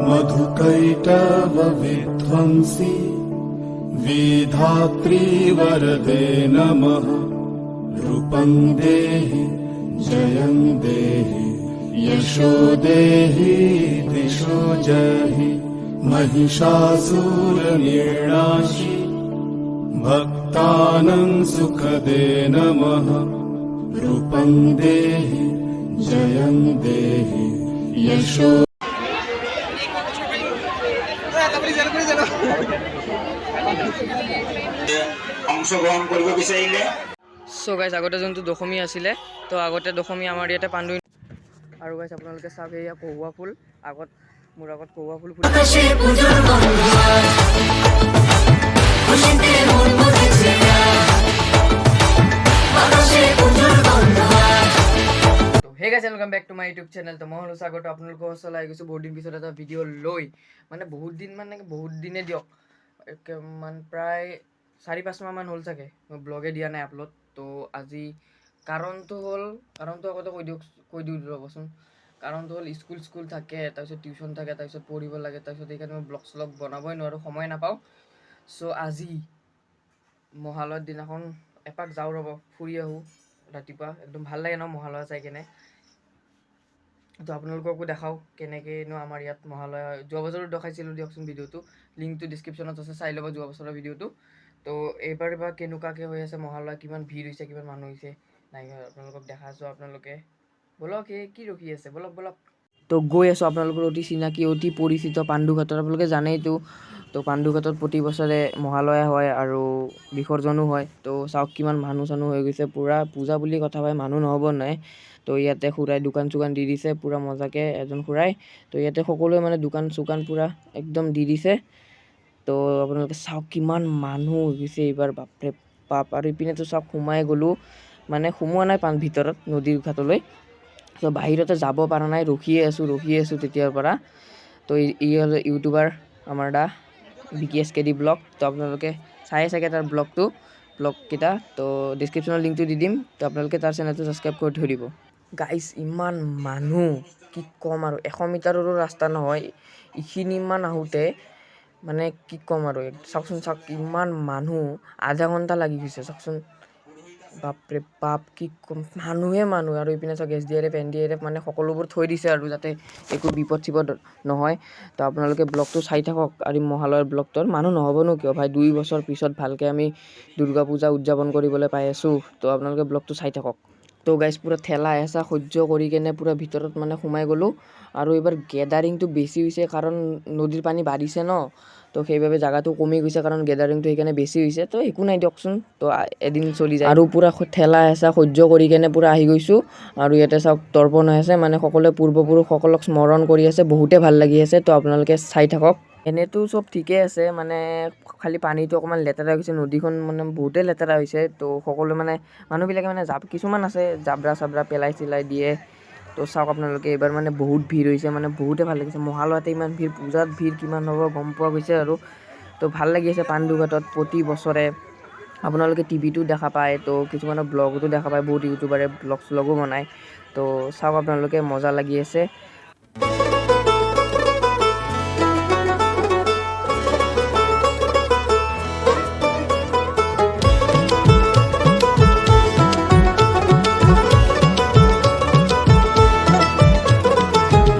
मधुकैटभविध्वंसी विधात्री वरदे नमः। रूपं देहि जयं देहि यशो देहि दिशो जहि। महिषासुरनिर्णाशि भक्तानां सुखदे नमः। रूपं देहि जयं देहि यशो। অংশগ্রহণ কৰিব বিচাৰিলে সো গাইজ আগতে যোনটো দশমী আছিলে তো আগতে দশমী আমাৰ ইয়াতে পাণ্ডু আৰু গাইজ আপোনালোকে চাওক এয়া কহুৱা ফুল আগত মোৰ আগত কহুৱা ফুল ফুলি hey guys welcome back to my YouTube channel. তো মই হলো স্বাগত আপোনালোকৰ ওচৰলৈ আহি গৈছোঁ বহুত দিন পিছত এটা ভিডিঅ' লৈ মানে বহুত দিনে দিয়ক মানে প্ৰায় 4-5 মাহমান হ'ল চাগে মই ব্লগে দিয়া নাই আপলোড। তো আজি কাৰণটো আগতে কৈ দিওঁ ৰ'বচোন। কাৰণটো হ'ল স্কুল থাকে, তাৰপিছত টিউশ্যন থাকে, তাৰপিছত পঢ়িব লাগে, তাৰপিছত সেইকাৰণে মই ব্লগ শ্লগ বনাবই নোৱাৰোঁ, সময় নাপাওঁ। চ' আজি মহালয়ৰ দিনাখন এপাক যাওঁ ৰ'ব, ফুৰি আহোঁ ৰাতিপুৱা। একদম ভাল লাগে ন মহালয়া চাই কেনে। তো আপোনালোককো দেখাওঁ কেনেকৈনো আমাৰ ইয়াত মহালয়া হয়। যোৱা বছৰো দেখাইছিলোঁ দিয়কচোন ভিডিঅ'টো, লিংকটো ডিছক্ৰিপশ্যনত আছে, চাই ল'ব যোৱা বছৰৰ ভিডিঅ'টো। তো এইবাৰ কেনেকুৱাকৈ হৈ আছে মহালয়া, কিমান ভিৰ হৈছে, কিমান মানুহ হৈছে নাই আপোনালোকক দেখাইছোঁ। আপোনালোকে ব'লক কি ৰখি আছে, ব'লক। তো গৈ আছোঁ আপোনালোকৰ অতি চিনাকি অতি পৰিচিত পাণ্ডুঘাটত। আপোনালোকে জানেইতো তো পাণ্ডুঘাটত প্ৰতি বছৰে মহালয়া হয় আৰু বিসৰ্জনো হয়। তো চাওক কিমান মানুহ হৈ গৈছে, পূৰা পূজা বুলি কথা পাই মানুহ নহ'ব নাই। তো ইয়াতে খুৰাই দোকান চোকান দি দিছে পূৰা মজাকৈ এজন খুৰাই। তো ইয়াতে সকলোৱে মানে দোকান চোকান পূৰা একদম দি দিছে। তো আপোনালোকে চাওক কিমান মানুহ হৈ গৈছে এইবাৰ, বাপৰে বাপ। আৰু ইপিনেতো চাওক সোমাই গ'লোঁ, মানে সোমোৱা নাই ভিতৰত নদীৰ ঘাটলৈ। তো বাহিৰতে যাব পৰা নাই, ৰখিয়ে আছোঁ তেতিয়াৰ পৰা। তো ই হ'ল ইউটিউবাৰ আমাৰ BKSKD ব্লগ। তো আপোনালোকে চায়ে চাগে তাৰ ব্লগকেইটা। তো ডিছক্ৰিপশ্যনৰ লিংকটো দি দিম, তো আপোনালোকে তাৰ চেনেলটো ছাবস্ক্ৰাইব কৰি থৈ দিব। গাইছ ইমান মানুহ কি ক'ম আৰু, 100 মিটাৰৰো ৰাস্তা নহয় এইখিনিমান আহোঁতে, মানে কি ক'ম আৰু। চাওকচোন ইমান মানুহ, আধা ঘণ্টা লাগি গৈছে চাওকচোন। বাপৰে বাপ কি ক'ম, মানুহে আৰু ইপিনে চাওক SDRF NDRF মানে সকলোবোৰ থৈ দিছে আৰু যাতে একো বিপদ চিপদ নহয়। তো আপোনালোকে ব্লগটো চাই থাকক। আৰু মহালয়াৰ ব্লগটোৰ মানুহ নহ'বনো কিয় ভাই, 2 বছৰ পিছত ভালকৈ আমি দুৰ্গা পূজা উদযাপন কৰিবলৈ পাই আছোঁ। তো আপোনালোকে ব্লগটো চাই থাকক। তো গাইজ পূৰা ঠেলা হেঁচা সহ্য কৰি কেনে পূৰা ভিতৰত মানে সোমাই গ'লোঁ। আৰু এইবাৰ গেডাৰিংটো বেছি হৈছে কাৰণ নদীৰ পানী বাঢ়িছে ন। তো সেইবাবে জেগাটো কমি গৈছে কাৰণ গেডাৰিংটো সেইকাৰণে বেছি হৈছে। তো একো নাই দিয়কচোন, তো এদিন চলি যায়। আৰু পূৰা ঠেলা হেঁচা সহ্য কৰি কেনে পূৰা আহি গৈছোঁ। আৰু ইয়াতে চাওক তৰ্পণ হৈ আছে, মানে সকলোৱে পূৰ্বপুৰুষসকলক স্মৰণ কৰি আছে, বহুতে ভাল লাগি আছে। তো আপোনালোকে চাই থাকক। এনেতো চব ঠিকেই আছে, মানে খালি পানীটো অকণমান লেতেৰা হৈছে, নদীখন মানে বহুতেই লেতেৰা হৈছে। তো সকলোৱে মানে মানুহবিলাকে মানে কিছুমান আছে জাবৰা চাবৰা পেলাই দিয়ে। তো চাওক আপোনালোকে এইবাৰ মানে বহুত ভিৰ হৈছে, মানে বহুতে ভাল লাগিছে। মহালয়াতে ইমান ভিৰ, পূজাত ভিৰ কিমান হ'ব গম পোৱা গৈছে আৰু। তো ভাল লাগি আছে পাণ্ডুঘাটত প্ৰতি বছৰে। আপোনালোকে টিভিটো দেখা পায়, তো কিছুমানৰ ব্লগতো দেখা পায়, বহুত ইউটিউবাৰে ব্লগ শ্লগো বনায়। তো চাওক আপোনালোকে মজা লাগি আছে।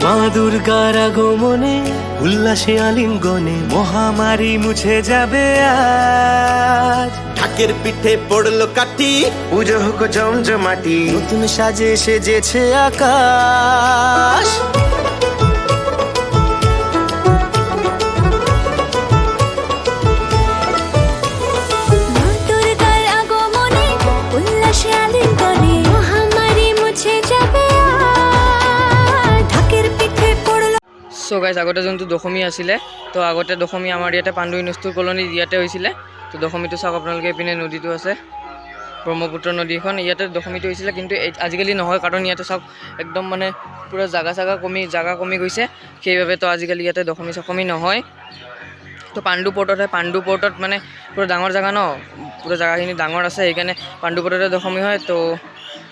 মা দুর্গার আগমনে উল্লাসে আলিঙ্গনে মহামারী মুছে যাবে আজ। ঢাকের পিঠে পড়লো কাঠি, পুজো হোক জমজমাটি, নতুন সাজে সেজেছে আকাশ। সো গাইজ আগতে যোনটো দশমী আছিলে, তো আগতে দশমী আমাৰ ইয়াতে পাণ্ডু ইউনিভাৰ্চিটি কলনী ইয়াতে হৈছিলে। তো দশমীটো চাওক আপোনালোকে, এইপিনে নদীটো আছে ব্ৰহ্মপুত্ৰ নদীখন, ইয়াতে দশমীটো হৈছিলে। কিন্তু আজিকালি নহয় কাৰণ ইয়াতে চাওক একদম মানে পূৰা জাগা কমি গৈছে, সেইবাবে তো আজিকালি ইয়াতে দশমী চশমী নহয়। তো পাণ্ডু পৰ্টত হয়, পাণ্ডু পৰ্টত মানে পূৰা ডাঙৰ জেগা ন, পূৰা জেগাখিনি ডাঙৰ আছে, সেইকাৰণে পাণ্ডু পৰ্টতে দশমী হয়। তো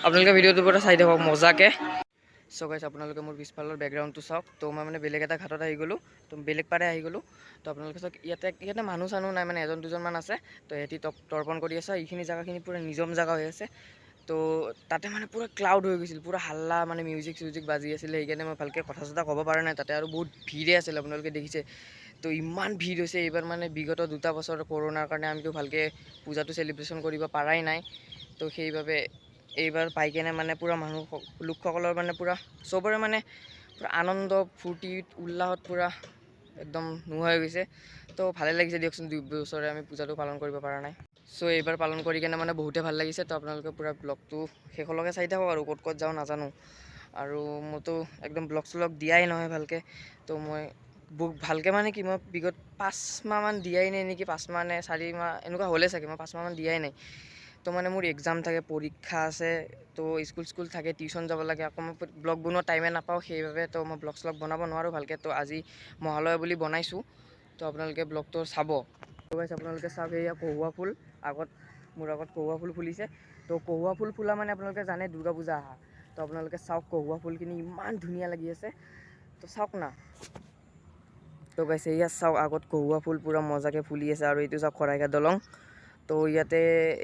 আপোনালোকে ভিডিঅ'টোৰ পৰা চাই থাকক মজাকৈ। চ' গাইছ আপোনালোকে মোৰ পিছফালৰ বেকগ্ৰাউণ্ডটো চাওক। তো মই মানে বেলেগ এটা ঘাটত আহি গ'লোঁ, তো বেলেগ পাৰে আহি গ'লোঁ। তো আপোনালোকে চাওক ইয়াতে মানুহ চানুহ নাই, মানে এজন দুজনমান আছে। তো সিহঁতি তৰ্পণ কৰি আছে। এইখিনি জেগাখিনি পূৰা নিজম জেগা হৈ আছে। তো তাতে মানে পূৰা ক্লাউড হৈ গৈছিল, পূৰা হাল্লা, মানে মিউজিক চিউজিক বাজি আছিলে। সেইকাৰণে মই ভালকৈ কথা চথা ক'ব পৰা নাই। তাতে আৰু বহুত ভিৰে আছিল, আপোনালোকে দেখিছে। তো ইমান ভিৰ হৈছে এইবাৰ, মানে বিগত 2 বছৰ কৰোণাৰ কাৰণে আমিতো ভালকৈ পূজাটো চেলিব্ৰেশ্যন কৰিব পৰাই নাই। তো সেইবাবে এইবাৰ পাই কেনে মানে পূৰা মানুহ লোকসকলৰ মানে পূৰা চবৰে মানে পূৰা আনন্দ ফূৰ্তি উল্লাহত পূৰা একদম নোহোৱা হৈ গৈছে। তো ভালে লাগিছে দিয়কচোন, 2 বছৰে আমি পূজাটো পালন কৰিব পৰা নাই। চ' এইবাৰ পালন কৰি কেনে মানে বহুতে ভাল লাগিছে। তো আপোনালোকে পূৰা ব্লগটো শেষলৈকে চাই থাকক, আৰু ক'ত ক'ত যাওঁ নাজানো। আৰু মোৰতো একদম ব্লগ চলগ দিয়াই নহয় ভালকৈ। তো মই ভালকৈ মানে কি, মই বিগত 5 মাহমান দিয়াই নাই নেকি, 5 মাহ নে 4 মাহ এনেকুৱা হ'লে চাগে, মই 5 মাহমান দিয়াই নাই। তো মানে মোৰ এক্সাম থাকে, পৰীক্ষা আছে, তো স্কুল থাকে, টিউশ্যন যাব লাগে, আকৌ মই ব্লগ বনোৱা টাইমে নাপাওঁ। সেইবাবে তো মই ব্লগ চলগ বনাব নোৱাৰোঁ ভালকৈ। তো আজি মহালয়া বুলি বনাইছোঁ, তো আপোনালোকে ব্লগটো চাব। তো গাইছ আপোনালোকে চাওক, এয়া কহুৱা ফুল মোৰ আগত কহুৱা ফুল ফুলিছে। তো কহুৱা ফুল ফুলা মানে আপোনালোকে জানে দুৰ্গা পূজা আহা। তো আপোনালোকে চাওক কহুৱা ফুলখিনি ইমান ধুনীয়া লাগি আছে। তো চাওক না। তো গাইছে এয়া চাওক, আগত কহুৱা ফুল পূৰা মজাকৈ ফুলি আছে। আৰু এইটো চাওক শৰাইঘাট দলং। তো ইয়াতে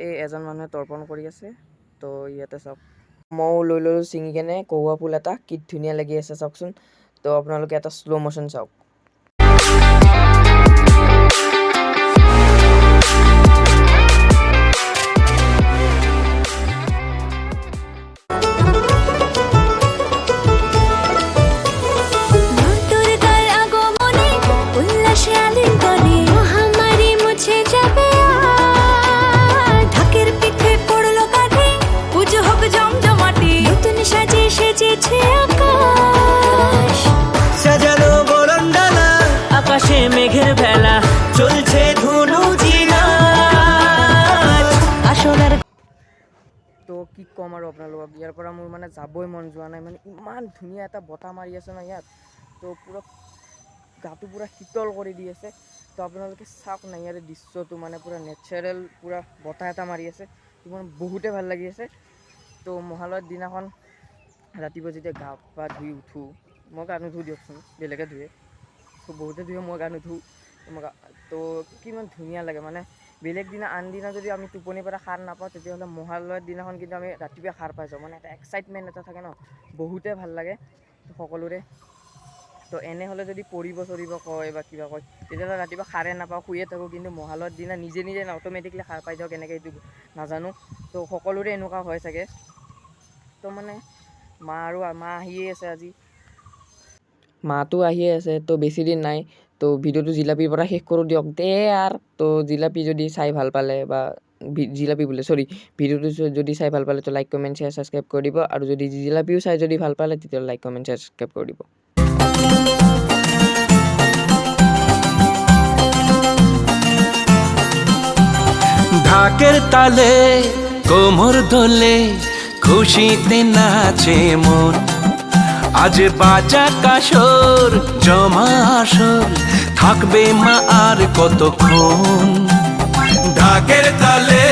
এই এজন মানুহে তৰ্পণ কৰি আছে। তো ইয়াতে চাওক, ময়ো লৈ ল'লোঁ ছিঙি কেনে কহুৱা ফুল এটা, কি ধুনীয়া লাগি আছে চাওকচোন। তো আপোনালোকে এটা শ্ল' মোশ্যন চাওক। সাজানো বরণডালা, আকাশে মেঘের ভেলা, চলছে ধুনু জিনা আসনের। তো কি ক'ম আৰু আপোনালোকক, ইয়াৰ পৰা মোৰ মানে যাবই মন যোৱা নাই। মানে ইমান ধুনীয়া এটা বতাহ মাৰি আছে ন ইয়াত, তো পূৰা গাটো পূৰা শীতল কৰি দি আছে। তো আপোনালোকে চাওক না ইয়াৰে দৃশ্যটো, মানে পূৰা নেচাৰেল, পূৰা বতাহ এটা মাৰি আছে। তো মানে বহুতে ভাল লাগি আছে। তো মহালয়াৰ দিনাখন ৰাতিপুৱা যেতিয়া গা পা ধুই উঠোঁ, মই গা নুধোঁ দিয়কচোন, বেলেগে ধুৱে। তো বহুতে ধুৱে, মই গা নুধোঁ। তো কিমান ধুনীয়া লাগে, মানে বেলেগ দিনা আন দিনা যদি আমি টোপনিৰ পৰা সাৰ নাপাওঁ, তেতিয়াহ'লে মহালয়াৰ দিনাখন কিন্তু আমি ৰাতিপুৱা সাৰ পাই যাওঁ। মানে এটা এক্সাইটমেণ্ট এটা থাকে ন, বহুতে ভাল লাগে সকলোৰে। তো এনেহ'লে যদি পৰিব চৰিব কয় বা কিবা কয়, তেতিয়াহ'লে ৰাতিপুৱা সাৰে নাপাওঁ, শুয়ে থাকোঁ। কিন্তু মহালয়াৰ দিনা নিজে অট'মেটিকলি সাৰ পাই যাওঁ, কেনেকৈ এইটো নাজানো। তো সকলোৰে এনেকুৱা হয় চাগে। তো মানে মা আহিয়ে আছে আজি, মাটো আহিয়ে আছে। তো বেছি দিন নাই। তো ভিডিঅ'টো জিলাপিৰ পৰা শেষ কৰোঁ দিয়ক দে আৰ। তো জিলাপি যদি চাই ভাল পালে, বা ভিডিঅ'টো যদি চাই ভাল পালে, তো লাইক কমেণ্ট শ্বেয়াৰ ছাবস্ক্ৰাইব কৰি দিব। আৰু যদি জিলাপিও চাই যদি ভাল পালে, তেতিয়াহ'লে লাইক কমেণ্ট শ্বেয়াৰ ছাবস্ক্ৰাইব কৰি দিব। ঢাকের তালে কোমর দোলে, খুশিতে নাচে মন। আজ বাজা কাসর জমা আসর, থাকবে মা আর কতক্ষণ। ঢাকের তালে